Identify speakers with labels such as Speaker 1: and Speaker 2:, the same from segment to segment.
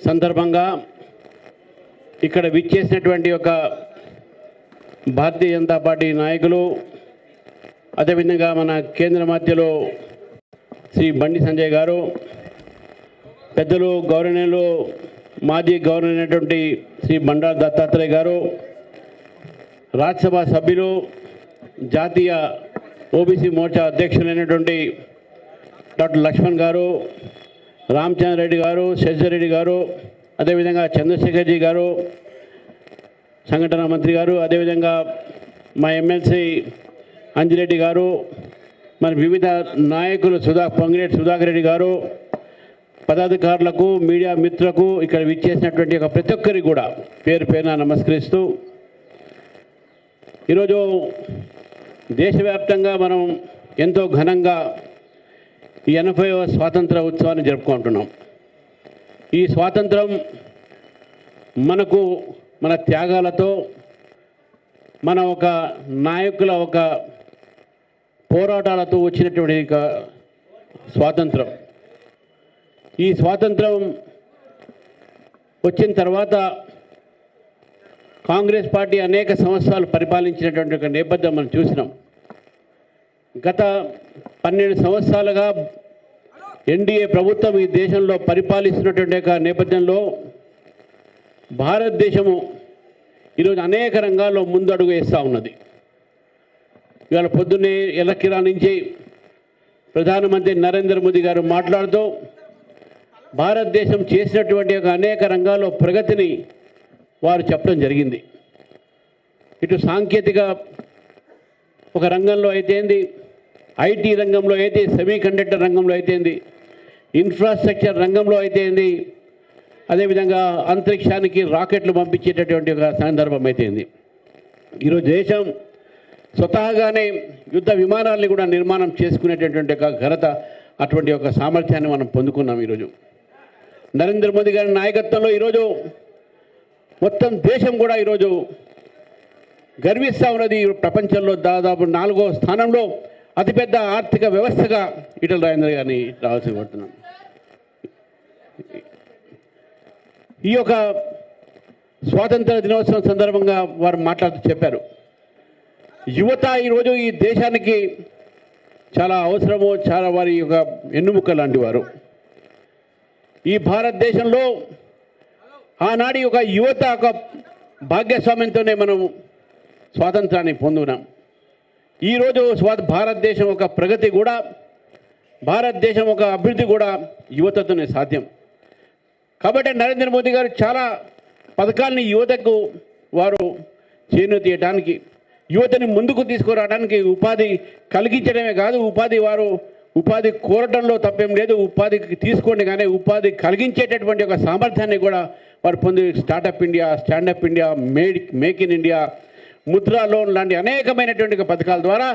Speaker 1: సందర్భంగా ఇక్కడ విచ్చేసినటువంటి ఒక భారతీయ జనతా పార్టీ నాయకులు, అదేవిధంగా మన కేంద్ర మధ్యలో శ్రీ బండి సంజయ్ గారు, పెద్దలు గౌరవనీయులు మాజీ గవర్నర్ అయినటువంటి శ్రీ బండారు దత్తాత్రేయ గారు, రాజ్యసభ సభ్యులు, జాతీయ ఓబీసీ మోర్చా అధ్యక్షులైనటువంటి డాక్టర్ లక్ష్మణ్ గారు, రామచంద్రరెడ్డి గారు, శశిరెడ్డి గారు, అదేవిధంగా చంద్రశేఖర్జీ గారు, సంఘటన మంత్రి గారు, అదేవిధంగా మా ఎమ్మెల్సీ అంజిరెడ్డి గారు, మరి వివిధ నాయకులు పొంగిరెడ్డి సుధాకర్ రెడ్డి గారు, పదాధికారులకు, మీడియా మిత్రులకు, ఇక్కడ విచ్చేసినటువంటి ఒక ప్రతి ఒక్కరికి కూడా పేరు పేరున నమస్కరిస్తూ, ఈరోజు దేశవ్యాప్తంగా మనం ఎంతో ఘనంగా ఈ 80వ స్వాతంత్ర ఉత్సవాన్ని జరుపుకుంటున్నాం. ఈ స్వాతంత్రం మనకు మన త్యాగాలతో, మన ఒక నాయకుల ఒక పోరాటాలతో వచ్చినటువంటి స్వాతంత్రం. ఈ స్వాతంత్రం వచ్చిన తర్వాత కాంగ్రెస్ పార్టీ అనేక సంవత్సరాలు పరిపాలించినటువంటి ఒక నేపథ్యం మనం చూసినాం. గత 12 సంవత్సరాలుగా ఎన్డీఏ ప్రభుత్వం ఈ దేశంలో పరిపాలిస్తున్నటువంటి ఒక నేపథ్యంలో భారతదేశము ఈరోజు అనేక రంగాల్లో ముందడుగు వేస్తూ ఉన్నది. ఇవాళ పొద్దున్నే ఎలక్కిరా నుంచి ప్రధానమంత్రి నరేంద్ర మోదీ గారు మాట్లాడుతూ భారతదేశం చేసినటువంటి ఒక అనేక రంగాల్లో ప్రగతిని వారు చెప్పడం జరిగింది. ఇటు సాంకేతిక ఒక రంగంలో అయితేంది, ఐటీ రంగంలో అయితే, సెమీకండక్టర్ రంగంలో అయితేంది, ఇన్ఫ్రాస్ట్రక్చర్ రంగంలో అయితేంది, అదేవిధంగా అంతరిక్షానికి రాకెట్లు పంపించేటటువంటి ఒక సందర్భం అయితేంది. ఈరోజు దేశం స్వతహాగానే యుద్ధ విమానాల్ని కూడా నిర్మాణం చేసుకునేటటువంటి ఒక ఘనత, అటువంటి ఒక సామర్థ్యాన్ని మనం పొందుకున్నాం. ఈరోజు నరేంద్ర మోదీ గారి నాయకత్వంలో ఈరోజు మొత్తం దేశం కూడా ఈరోజు గర్విస్తూ ఉన్నది. ప్రపంచంలో దాదాపు 4వ స్థానంలో అతిపెద్ద ఆర్థిక వ్యవస్థగా ఈటల రాజేందర్ గారిని రావాల్సి పడుతున్నాం. ఈ యొక్క స్వాతంత్ర దినోత్సవం సందర్భంగా వారు మాట్లాడుతూ చెప్పారు, యువత ఈరోజు ఈ దేశానికి చాలా అవసరము, చాలా వారి యొక్క ఎన్నుముక్క లాంటి వారు. ఈ భారతదేశంలో ఆనాటి ఒక యువత ఒక భాగ్యస్వామ్యంతోనే మనం స్వాతంత్రాన్ని పొందున్నాం. ఈరోజు భారతదేశం ఒక ప్రగతి కూడా, భారతదేశం ఒక అభివృద్ధి కూడా యువతతోనే సాధ్యం. కాబట్టి నరేంద్ర మోదీ గారు చాలా పథకాలని యువతకు వారు చేయూతనియడానికి, యువతని ముందుకు తీసుకురావడానికి, ఉపాధి కలిగించడమే కాదు, ఉపాధి కోరటంలో తప్పేం లేదు, ఉపాధికి తీసుకోండి, కానీ ఉపాధి కలిగించేటటువంటి ఒక సామర్థ్యాన్ని కూడా వారు పొంది startup India, standup India, make in India, Mudra loan లాంటి అనేకమైనటువంటి పథకాల ద్వారా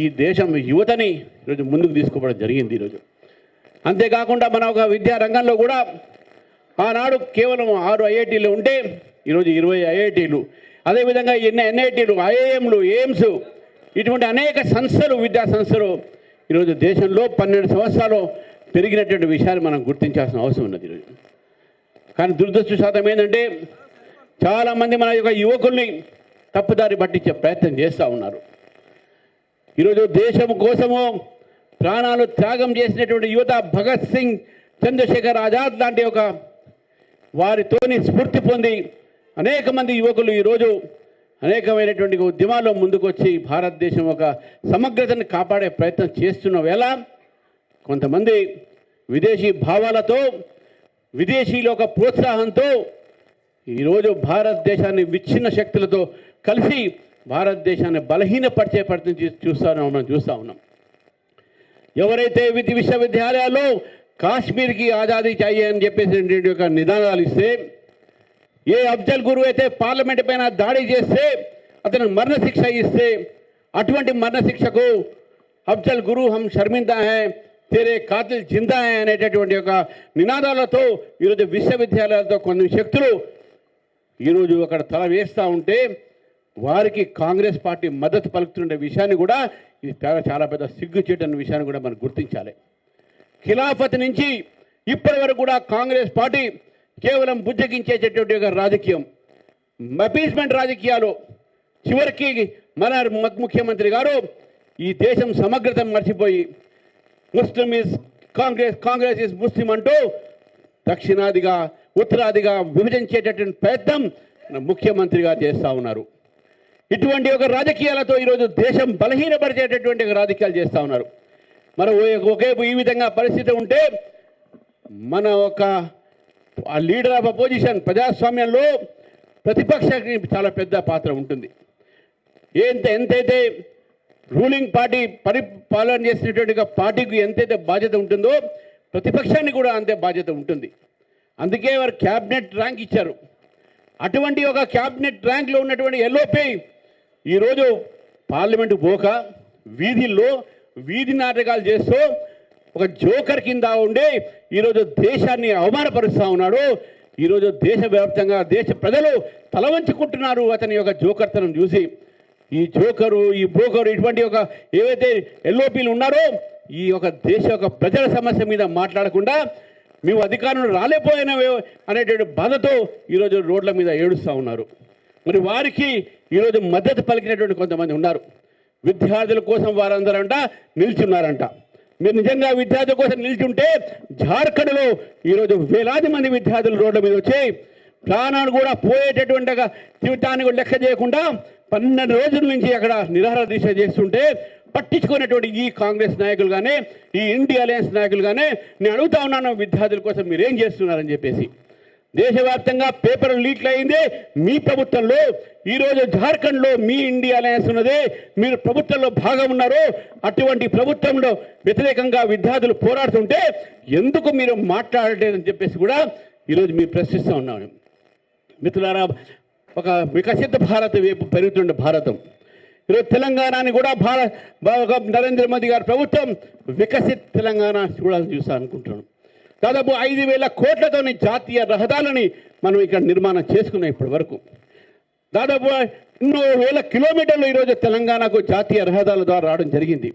Speaker 1: ఈ దేశం యువతని ఈరోజు ముందుకు తీసుకోవడం జరిగింది. ఈరోజు అంతేకాకుండా మన ఒక విద్యా రంగంలో కూడా ఆనాడు కేవలం 6 ఐఐటీలు ఉంటే ఈరోజు 20 ఐఐటీలు, అదేవిధంగా ఎన్ని ఎన్ఐటీలు, ఐఐఎంలు, ఎయిమ్స్, ఇటువంటి అనేక సంస్థలు, విద్యా సంస్థలు ఈరోజు దేశంలో 12 సంవత్సరాలు పెరిగినటువంటి విషయాన్ని మనం గుర్తించాల్సిన అవసరం ఉన్నది ఈరోజు. కానీ దురదృష్టవశాతం ఏంటంటే చాలామంది మన యొక్క యువకుల్ని తప్పుదారి పట్టించే ప్రయత్నం చేస్తూ ఉన్నారు. ఈరోజు దేశం కోసము ప్రాణాలు త్యాగం చేసినటువంటి యువత, భగత్ సింగ్, చంద్రశేఖర్ ఆజాద్ లాంటి ఒక వారితోని స్ఫూర్తి పొంది అనేక మంది యువకులు ఈరోజు అనేకమైనటువంటి ఉద్యమాల్లో ముందుకొచ్చి భారతదేశం ఒక సమగ్రతను కాపాడే ప్రయత్నం చేస్తున్న వేళ కొంతమంది విదేశీ భావాలతో, విదేశీల ఒక ప్రోత్సాహంతో ఈరోజు భారతదేశాన్ని విచ్ఛిన్న శక్తులతో కలిసి భారతదేశాన్ని బలహీనపరిచే ప్రయత్నం మనం చూస్తూ ఉన్నాం. ఎవరైతే విశ్వవిద్యాలయాల్లో కాశ్మీర్కి ఆజాదీ చాయే అని చెప్పేసి ఒక నినాదాలు ఇస్తే, ఏ అఫ్జల్ గురు అయితే పార్లమెంట్ పైన దాడి చేస్తే అతను మరణశిక్ష ఇస్తే, అటువంటి మరణశిక్షకు అఫ్జల్ గురు హమ్ షర్మిందా హై, తేరే కాతిల్ జిందా హై అనేటటువంటి ఒక నినాదాలతో ఈరోజు విశ్వవిద్యాలయాలతో కొన్ని శక్తులు ఈరోజు అక్కడ తల వేస్తూ ఉంటే వారికి కాంగ్రెస్ పార్టీ మద్దతు పలుకుతున్న విషయాన్ని కూడా ఇది చాలా పెద్ద సిగ్గుచేటన్న విషయాన్ని కూడా మనం గుర్తించాలి. ఖిలాఫత్ నుంచి ఇప్పటి వరకు కూడా కాంగ్రెస్ పార్టీ కేవలం బుజ్జగించేటటువంటి ఒక రాజకీయం, అపీస్మెంట్ రాజకీయాలు. చివరికి మన ముఖ్యమంత్రి గారు ఈ దేశం సమగ్రతను మర్చిపోయి Muslim is Congress, Congress is Muslim అంటూ దక్షిణాదిగా ఉత్తరాదిగా విభజించేటటువంటి ప్రయత్నం ముఖ్యమంత్రి గారు చేస్తూ ఉన్నారు. ఇటువంటి ఒక రాజకీయాలతో ఈరోజు దేశం బలహీనపరిచేటటువంటి ఒక రాజకీయాలు చేస్తూ ఉన్నారు. మనం ఒకేపు ఈ విధంగా పరిస్థితి ఉంటే మన ఒక లీడర్ ఆఫ్ అపోజిషన్ ప్రజాస్వామ్యంలో ప్రతిపక్షానికి చాలా పెద్ద పాత్ర ఉంటుంది. ఎంతైతే రూలింగ్ పార్టీ పరిపాలన చేసినటువంటి పార్టీకి ఎంతైతే బాధ్యత ఉంటుందో ప్రతిపక్షానికి కూడా అంతే బాధ్యత ఉంటుంది. అందుకే వారు క్యాబినెట్ ర్యాంక్ ఇచ్చారు. అటువంటి ఒక క్యాబినెట్ ర్యాంక్లో ఉన్నటువంటి ఎల్ఓపి ఈరోజు పార్లమెంటు పోక వీధుల్లో వీధి నాటకాలు చేస్తూ ఒక జోకర్ కింద ఉండి ఈరోజు దేశాన్ని అవమానపరుస్తూ ఉన్నాడు. ఈరోజు దేశవ్యాప్తంగా దేశ ప్రజలు తలవంచుకుంటున్నారు అతని యొక్క జోకర్తనం చూసి. ఈ జోకరు, ఈ బ్రోకరు, ఇటువంటి ఒక ఏవైతే ఎల్ఓపీలు ఉన్నారో ఈ యొక్క దేశ యొక్క ప్రజల సమస్య మీద మాట్లాడకుండా మేము అధికారులు రాలేపోయినవే అనేటువంటి బాధతో ఈరోజు రోడ్ల మీద ఏడుస్తూ ఉన్నారు. మరి వారికి ఈరోజు మద్దతు పలికినటువంటి కొంతమంది ఉన్నారు. విద్యార్థుల కోసం వారందరంట నిల్చున్నారంట. మీరు నిజంగా విద్యార్థుల కోసం నిల్చుంటే జార్ఖండ్లో ఈరోజు వేలాది మంది విద్యార్థులు రోడ్ల మీద వచ్చి ప్రాణాలు కూడా పోయేటటువంటి జీవితాన్ని కూడా లెక్క చేయకుండా 12 రోజుల నుంచి అక్కడ నిరాహార దీక్ష చేస్తుంటే పట్టించుకునేటువంటి ఈ కాంగ్రెస్ నాయకులు కానీ ఈ ఇండియా అలయన్స్ నాయకులు కానీ నేను అడుగుతా ఉన్నాను, విద్యార్థుల కోసం మీరేం చేస్తున్నారని చెప్పేసి. దేశవ్యాప్తంగా పేపర్ లీక్లు అయింది మీ ప్రభుత్వంలో. ఈరోజు జార్ఖండ్లో మీ ఇండియా అలయన్స్ ఉన్నది, మీరు ప్రభుత్వంలో భాగం ఉన్నారు. అటువంటి ప్రభుత్వంలో వ్యతిరేకంగా విద్యార్థులు పోరాడుతుంటే ఎందుకు మీరు మాట్లాడలేదని చెప్పేసి కూడా ఈరోజు మీరు ప్రశ్నిస్తూ ఉన్నాను. మిత్రులారా, ఒక వికసిత భారత్ వైపు పెరుగుతున్న భారతం. ఈరోజు తెలంగాణని కూడా నరేంద్ర మోదీ గారి ప్రభుత్వం వికసిత్ తెలంగాణ చూడాలని చూస్తా అనుకుంటున్నాను. దాదాపు 5,000 కోట్లతోని జాతీయ రహదారులని మనం ఇక్కడ నిర్మాణం చేసుకున్నాం. ఇప్పటి వరకు దాదాపు ఎన్నో వేల కిలోమీటర్లు ఈరోజు తెలంగాణకు జాతీయ రహదారుల ద్వారా రావడం జరిగింది.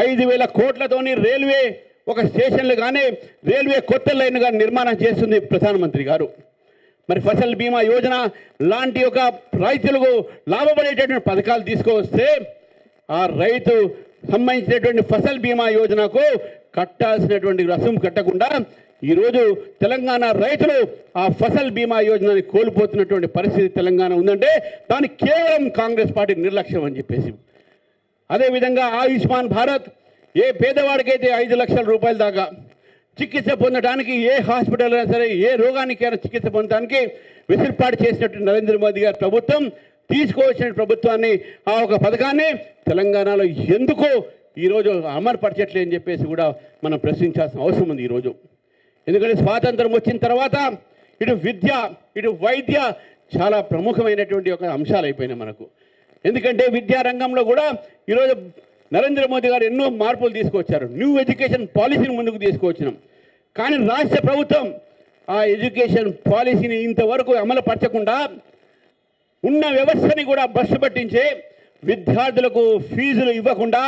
Speaker 1: 5,000 కోట్లతోని రైల్వే ఒక స్టేషన్లు కానీ రైల్వే కొత్త లైన్ కానీ నిర్మాణం చేస్తుంది ప్రధానమంత్రి గారు. మరి ఫసల్ బీమా యోజన లాంటి ఒక రైతులకు లాభపడేటటువంటి పథకాలు తీసుకువస్తే ఆ రైతు సంబంధించినటువంటి ఫసల్ బీమా యోజనకు కట్టాల్సినటువంటి రుసుము కట్టకుండా ఈరోజు తెలంగాణ రైతులు ఆ ఫసల్ బీమా యోజనని కోల్పోతున్నటువంటి పరిస్థితి తెలంగాణ ఉందంటే దానికి కేవలం కాంగ్రెస్ పార్టీ నిర్లక్ష్యం అని చెప్పేసి. అదేవిధంగా ఆయుష్మాన్ భారత్ ఏ పేదవాడికైతే 5 లక్షల రూపాయల దాకా చికిత్స పొందడానికి, ఏ హాస్పిటల్ అయినా సరే ఏ రోగానికైనా చికిత్స పొందడానికి వెసులుబాటు చేసినట్టు నరేంద్ర మోదీ గారి ప్రభుత్వం తీసుకోవచ్చిన ప్రభుత్వాన్ని ఆ ఒక పథకాన్ని తెలంగాణలో ఎందుకు ఈరోజు అమలుపరచట్లే అని చెప్పేసి కూడా మనం ప్రశ్నించాల్సిన అవసరం ఉంది ఈరోజు. ఎందుకంటే స్వాతంత్రం వచ్చిన తర్వాత ఇటు విద్య ఇటు వైద్య చాలా ప్రముఖమైనటువంటి ఒక అంశాలు అయిపోయినాయి మనకు. ఎందుకంటే విద్యారంగంలో కూడా ఈరోజు నరేంద్ర మోదీ గారు ఎన్నో మార్పులు తీసుకొచ్చారు. న్యూ ఎడ్యుకేషన్ పాలసీని ముందుకు తీసుకొచ్చినాం. కానీ రాష్ట్ర ప్రభుత్వం ఆ ఎడ్యుకేషన్ పాలసీని ఇంతవరకు అమలుపరచకుండా ఉన్న వ్యవస్థని కూడా బస్సు పట్టించే విద్యార్థులకు ఫీజులు ఇవ్వకుండా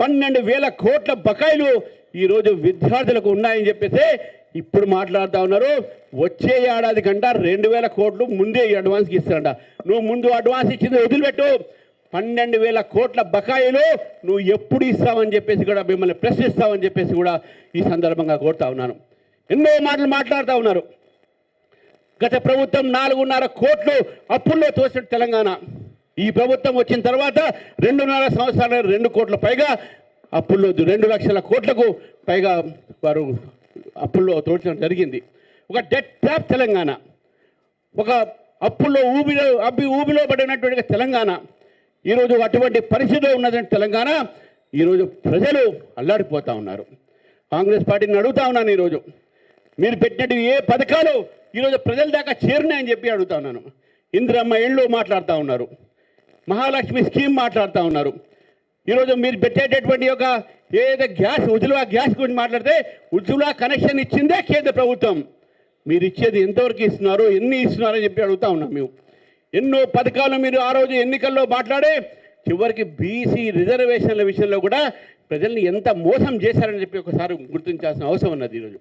Speaker 1: 12,000 కోట్ల బకాయిలు ఈరోజు విద్యార్థులకు ఉన్నాయని చెప్పేసి ఇప్పుడు మాట్లాడుతూ ఉన్నారు. వచ్చే ఏడాది కంటే 2,000 కోట్లు ముందే అడ్వాన్స్కి ఇస్తారంట. నువ్వు ముందు అడ్వాన్స్ ఇచ్చింది వదిలిపెట్టు, 12,000 కోట్ల బకాయిలు నువ్వు ఎప్పుడు ఇస్తావని చెప్పేసి కూడా మిమ్మల్ని ప్రశ్నిస్తావని చెప్పేసి కూడా ఈ సందర్భంగా కోరుతా ఉన్నాను. ఎన్నో మాటలు మాట్లాడుతూ ఉన్నారు. గత ప్రభుత్వం 4.5 కోట్లు అప్పుల్లో తోసిన తెలంగాణ. ఈ ప్రభుత్వం వచ్చిన తర్వాత 2.5 సంవత్సరాలు 2 కోట్ల పైగా అప్పుల్లో 2 లక్షల కోట్లకు పైగా వారు అప్పుల్లో తోచడం జరిగింది. ఒక డెట్ ట్రాప్ తెలంగాణ, ఒక అప్పుల్లో ఊబిలో పడినటువంటి తెలంగాణ. ఈరోజు అటువంటి పరిస్థితిలో ఉన్నటువంటి తెలంగాణ ఈరోజు ప్రజలు అల్లాడిపోతూ ఉన్నారు. కాంగ్రెస్ పార్టీని అడుగుతా ఉన్నాను, ఈరోజు మీరు పెట్టినట్టు ఏ పథకాలు ఈరోజు ప్రజల దాకా చేరినాయని చెప్పి అడుగుతా ఉన్నాను. ఇందిరమ్మ ఇళ్ళు మాట్లాడుతూ ఉన్నారు, మహాలక్ష్మి స్కీమ్ మాట్లాడుతూ ఉన్నారు. ఈరోజు మీరు పెట్టేటటువంటి ఒక ఏదైతే ఉజ్వల గ్యాస్ గురించి మాట్లాడితే ఉజ్వల కనెక్షన్ ఇచ్చిందే కేంద్ర ప్రభుత్వం. మీరు ఇచ్చేది ఎంతవరకు ఇస్తున్నారు, ఎన్ని ఇస్తున్నారని చెప్పి అడుగుతా ఉన్నాం. మేము ఎన్నో పథకాలు మీరు ఆ రోజు ఎన్నికల్లో మాట్లాడే చివరికి బీసీ రిజర్వేషన్ల విషయంలో కూడా ప్రజల్ని ఎంత మోసం చేశారని చెప్పి ఒకసారి గుర్తించాల్సిన అవసరం ఉన్నది. ఈరోజు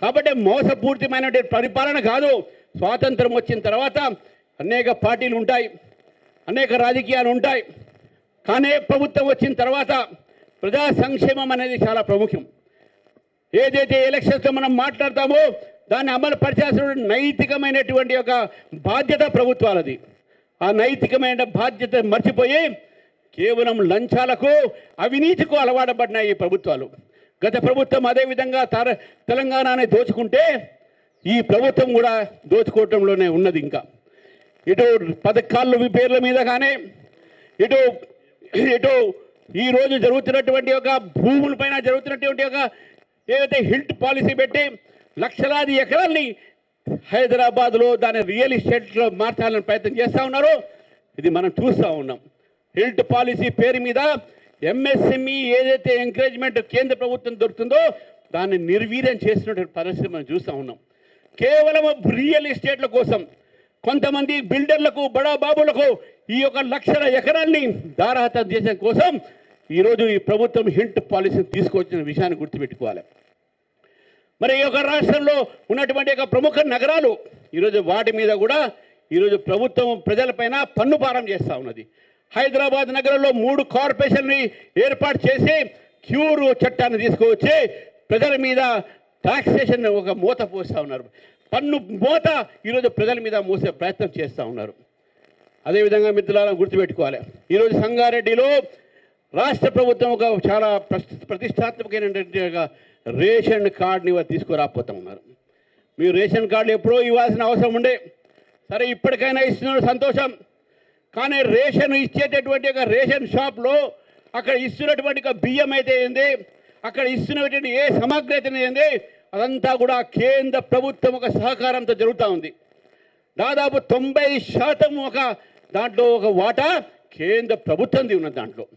Speaker 1: కాబట్టి మోసపూరితమైనటువంటి పరిపాలన కాదు. స్వాతంత్రం వచ్చిన తర్వాత అనేక పార్టీలు ఉంటాయి, అనేక రాజకీయాలు ఉంటాయి, కానీ ప్రభుత్వం వచ్చిన తర్వాత ప్రజా సంక్షేమం అనేది చాలా ప్రాముఖ్యం. ఏదైతే ఎలక్షన్స్లో మనం మాట్లాడతామో దాన్ని అమలు పరిచాల్సిన నైతికమైనటువంటి ఒక బాధ్యత ప్రభుత్వాలది. ఆ నైతికమైన బాధ్యత మర్చిపోయి కేవలం లంచాలకు అవినీతికు అలవాటుపడినాయి ఈ ప్రభుత్వాలు. గత ప్రభుత్వం అదేవిధంగా తెలంగాణని దోచుకుంటే ఈ ప్రభుత్వం కూడా దోచుకోవటంలోనే ఉన్నది. ఇంకా ఇటు పథకాల పేర్ల మీద కానీ ఇటు ఈరోజు జరుగుతున్నటువంటి ఒక భూములపైన జరుగుతున్నటువంటి ఒక ఏదైతే హిల్ట్ పాలసీ పెట్టి లక్షలాది ఎకరాల్ని హైదరాబాద్లో దాని రియల్ ఎస్టేట్లో మార్చాలని ప్రయత్నం చేస్తూ ఉన్నారు. ఇది మనం చూస్తూ ఉన్నాం. హిల్ట్ పాలసీ పేరు మీద ఎంఎస్ఎంఈ ఏదైతే ఎంకరేజ్మెంట్ కేంద్ర ప్రభుత్వం దొరుకుతుందో దాన్ని నిర్వీర్యం చేసినటువంటి పరిస్థితి మనం చూస్తూ ఉన్నాం. కేవలం రియల్ ఎస్టేట్ల కోసం కొంతమంది బిల్డర్లకు బడా బాబులకు ఈ యొక్క లక్షల ఎకరాల్ని దారాహతం చేసే కోసం ఈరోజు ఈ ప్రభుత్వం హిల్ట్ పాలసీని తీసుకొచ్చిన విషయాన్ని గుర్తుపెట్టుకోవాలి. మరి ఈ యొక్క రాష్ట్రంలో ఉన్నటువంటి ఒక ప్రముఖ నగరాలు ఈరోజు వాటి మీద కూడా ఈరోజు ప్రభుత్వం ప్రజలపైన పన్ను భారం చేస్తూ ఉన్నది. హైదరాబాద్ నగరంలో 3 కార్పొరేషన్ని ఏర్పాటు చేసి క్యూర్ చట్టాన్ని తీసుకువచ్చి ప్రజల మీద టాక్సేషన్ ఒక మూత పోస్తూ ఉన్నారు. పన్ను మూత ఈరోజు ప్రజల మీద మోసే ప్రయత్నం చేస్తూ ఉన్నారు. అదేవిధంగా మిత్రులారా గుర్తుపెట్టుకోవాలి, ఈరోజు సంగారెడ్డిలో రాష్ట్ర ప్రభుత్వం ఒక చాలా ప్రతిష్టాత్మకమైనటువంటి రేషన్ కార్డుని తీసుకురాకపోతూ ఉన్నారు. మీరు రేషన్ కార్డులు ఎప్పుడో ఇవ్వాల్సిన అవసరం ఉండే, సరే ఇప్పటికైనా ఇస్తున్నారు సంతోషం. కానీ రేషన్ ఇచ్చేటటువంటి ఒక రేషన్ షాప్లో అక్కడ ఇస్తున్నటువంటి ఒక బియ్యం అయితే ఏంది, అక్కడ ఇస్తున్నటువంటి ఏ సామాగ్రి అయితే ఏంది, అదంతా కూడా కేంద్ర ప్రభుత్వం ఒక సహకారంతో జరుగుతూ ఉంది. దాదాపు 90% ఒక దాంట్లో ఒక వాటా కేంద్ర ప్రభుత్వంది ఉన్నది. దాంట్లో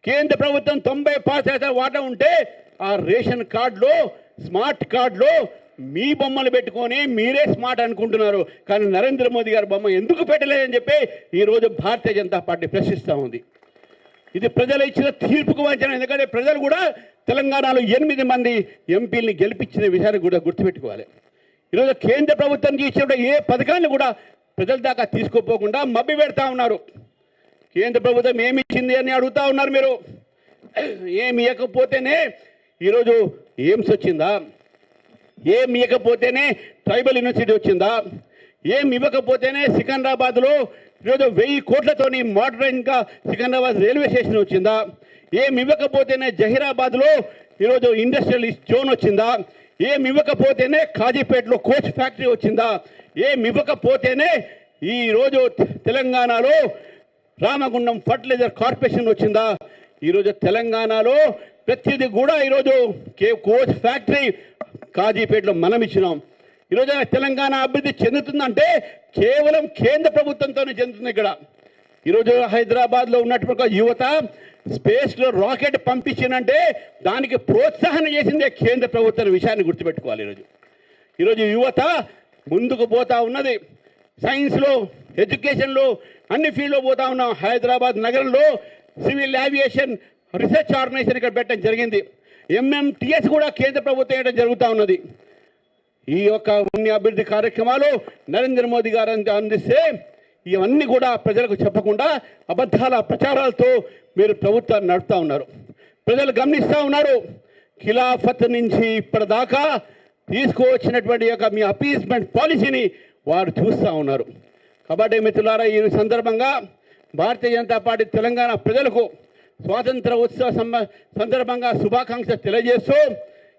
Speaker 1: కేంద్ర ప్రభుత్వం 90% వాటా ఉంటే ఆ రేషన్ కార్డులో స్మార్ట్ కార్డులో మీ బొమ్మలు పెట్టుకొని మీరే స్మార్ట్ అనుకుంటున్నారు. కానీ నరేంద్ర మోదీ గారి బొమ్మ ఎందుకు పెట్టలేదని చెప్పి ఈరోజు భారతీయ జనతా పార్టీ ప్రశ్నిస్తూ ఉంది. ఇది ప్రజలు ఇచ్చిన తీర్పుకు వంచన. ఎందుకంటే ప్రజలు కూడా తెలంగాణలో 8 మంది ఎంపీలని గెలిపించిన విషయాన్ని కూడా గుర్తుపెట్టుకోవాలి. ఈరోజు కేంద్ర ప్రభుత్వం ఇచ్చిన ఏ పథకాన్ని కూడా ప్రజల దాకా తీసుకోపోకుండా మభ్య పెడతా ఉన్నారు. కేంద్ర ప్రభుత్వం ఏమి ఇచ్చింది అని అడుగుతూ ఉన్నారు మీరు. ఏమి ఇవ్వకపోతేనే ఈరోజు ఎయిమ్స్ వచ్చిందా, ఏమి ఇవ్వకపోతేనే ట్రైబల్ యూనివర్సిటీ వచ్చిందా, ఏమి ఇవ్వకపోతేనే సికింద్రాబాద్లో ఈరోజు 1000 కోట్లతోని మోడర్న్గా సికింద్రాబాద్ రైల్వే స్టేషన్ వచ్చిందా, ఏమి ఇవ్వకపోతేనే జహీరాబాద్లో ఈరోజు ఇండస్ట్రియల్ జోన్ వచ్చిందా, ఏమి ఇవ్వకపోతేనే కాజీపేటలో కోచ్ ఫ్యాక్టరీ వచ్చిందా, ఏమి ఇవ్వకపోతేనే ఈరోజు తెలంగాణలో రామగుండం ఫర్టిలైజర్ కార్పొరేషన్ వచ్చిందా. ఈరోజు తెలంగాణలో ప్రతిదీ కూడా ఈరోజు కోచ్ ఫ్యాక్టరీ కాజీపేటలో మనం ఇచ్చినాం. ఈరోజు తెలంగాణ అభివృద్ధి చెందుతుందంటే కేవలం కేంద్ర ప్రభుత్వంతోనే చెందుతుంది. ఇక్కడ ఈరోజు హైదరాబాద్లో ఉన్నటువంటి యువత స్పేస్లో రాకెట్ పంపించిందంటే దానికి ప్రోత్సాహన చేసిందే కేంద్ర ప్రభుత్వం విషయాన్ని గుర్తుపెట్టుకోవాలి. ఈరోజు యువత ముందుకు పోతా ఉన్నది. సైన్స్లో, ఎడ్యుకేషన్లో, అన్ని ఫీల్డ్లో పోతా ఉన్నాం. హైదరాబాద్ నగరంలో సివిల్ ఏవియేషన్ రీసెర్చ్ ఆర్గనైజేషన్ ఇక్కడ పెట్టడం జరిగింది. ఎంఎంటిఎస్ కూడా కేంద్ర ప్రభుత్వం వేయడం జరుగుతూ ఉన్నది. ఈ యొక్క అన్ని అభివృద్ధి కార్యక్రమాలు నరేంద్ర మోదీ గారు అందిస్తే ఇవన్నీ కూడా ప్రజలకు చెప్పకుండా అబద్ధాల ప్రచారాలతో మీరు ప్రభుత్వాన్ని నడుపుతూ ఉన్నారు. ప్రజలు గమనిస్తూ ఉన్నారు. ఖిలాఫత్ నుంచి ఇప్పటిదాకా తీసుకువచ్చినటువంటి యొక్క మీ అపీస్మెంట్ పాలసీని వారు చూస్తూ ఉన్నారు. కాబట్టి మిత్రులారా, ఈ సందర్భంగా భారతీయ జనతా పార్టీ తెలంగాణ ప్రజలకు స్వాతంత్ర ఉత్సవ సందర్భంగా శుభాకాంక్షలు తెలియజేస్తూ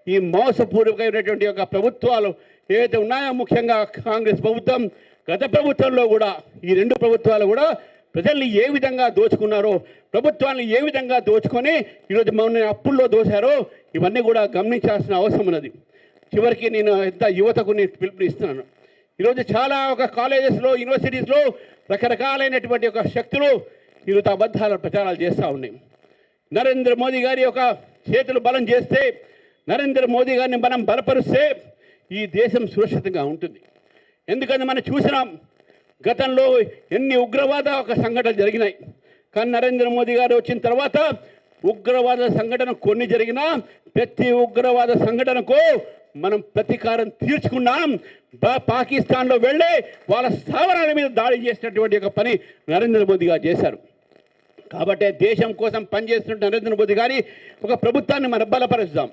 Speaker 1: ఈ మోసపూర్వకమైనటువంటి యొక్క ప్రభుత్వాలు ఏవైతే ఉన్నాయో, ముఖ్యంగా కాంగ్రెస్ ప్రభుత్వం, గత ప్రభుత్వంలో కూడా ఈ 2 ప్రభుత్వాలు కూడా ప్రజల్ని ఏ విధంగా దోచుకున్నారో, ప్రభుత్వాన్ని ఏ విధంగా దోచుకొని ఈరోజు మన అప్పుల్లో దోశారో ఇవన్నీ కూడా గమనించాల్సిన అవసరం ఉన్నది. చివరికి నేను ఎంత యువతకు నేను పిలుపునిస్తున్నాను. ఈరోజు చాలా ఒక కాలేజెస్లో, యూనివర్సిటీస్లో రకరకాలైనటువంటి ఒక శక్తులు ఈరోజు అబద్ధాల ప్రచారాలు చేస్తూ ఉన్నాయి. నరేంద్ర మోదీ గారి యొక్క చేతులు బలం చేస్తే, నరేంద్ర మోదీ గారిని మనం బలపరిస్తే ఈ దేశం సురక్షితంగా ఉంటుంది. ఎందుకంటే మనం చూసినాం గతంలో ఎన్ని ఉగ్రవాద ఒక సంఘటనలు జరిగినాయి. కానీ నరేంద్ర మోదీ గారు వచ్చిన తర్వాత ఉగ్రవాద సంఘటన కొన్ని జరిగినా ప్రతి ఉగ్రవాద సంఘటనకు మనం ప్రతీకారం తీర్చుకున్నాం. పాకిస్తాన్లో వెళ్ళి వాళ్ళ స్థావరాల మీద దాడి చేసినటువంటి ఒక పని నరేంద్ర మోదీ గారు చేశారు. కాబట్టి దేశం కోసం పనిచేస్తున్న నరేంద్ర మోదీ గారి ఒక ప్రభుత్వాన్ని మనం బలపరుస్తాం.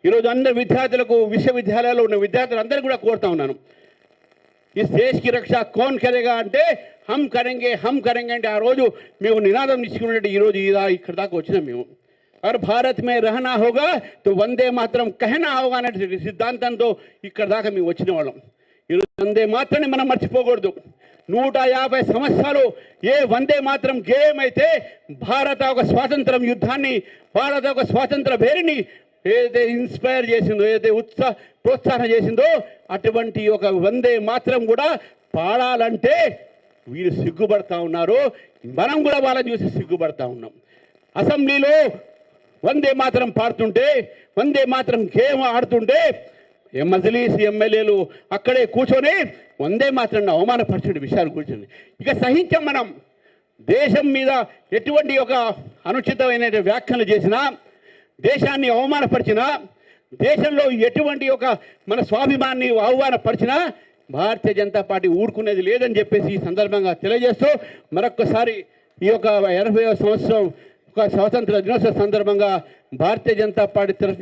Speaker 1: ఈరోజు అందరు విద్యార్థులకు, విశ్వవిద్యాలయాల్లో ఉన్న విద్యార్థులందరూ కూడా కోరుతా ఉన్నాను, ఈ దేశ్ కి రక్ష కౌన్ కరేగా అంటే హమ్ కరెంగే అంటే ఆ రోజు మేము నినాదం ఇచ్చుకున్నట్టు ఈరోజు ఇక్కడ దాకా వచ్చినాం మేము. और भारत में रहना होगा तो వందే మాత్రం कहना होगा అనే సిద్ధాంతంతో ఇక్కడ దాకా మేము వచ్చిన వాళ్ళం. ఈరోజు వందే మాత్రాన్ని మనం మర్చిపోకూడదు. 150 సంవత్సరాలు ఏ వందే మాత్రం గేయం అయితే భారత ఒక స్వాతంత్రం యుద్ధాన్ని, భారత ఒక స్వాతంత్ర భేరిని ఏదైతే ఇన్స్పైర్ చేసిందో, ఏదైతే ప్రోత్సాహం చేసిందో అటువంటి ఒక వందే మాత్రం కూడా పాడాలంటే వీళ్ళు సిగ్గుపడతా ఉన్నారు. మనం కూడా వాళ్ళని చూసి సిగ్గుపడతా ఉన్నాం. అసెంబ్లీలో వందే మాత్రం పాడుతుంటే, వందే మాత్రం గేమ్ ఆడుతుంటే మజ్లీస్ ఎమ్మెల్యేలు అక్కడే కూర్చొని వందే మాత్రం అవమానపరిచిన విషయాలు కూర్చొని ఇక సహించాం. మనం దేశం మీద ఎటువంటి ఒక అనుచితమైన వ్యాఖ్యలు చేసినా, దేశాన్ని అవమానపరిచినా, దేశంలో ఎటువంటి ఒక మన స్వాభిమాన్ని అవమానపరిచినా భారతీయ జనతా పార్టీ ఊరుకునేది లేదని చెప్పేసి ఈ సందర్భంగా తెలియజేస్తూ మరొక్కసారి ఈ యొక్క 80వ సంవత్సరం ఒక స్వాతంత్ర దినోత్సవ సందర్భంగా భారతీయ జనతా పార్టీ తరఫున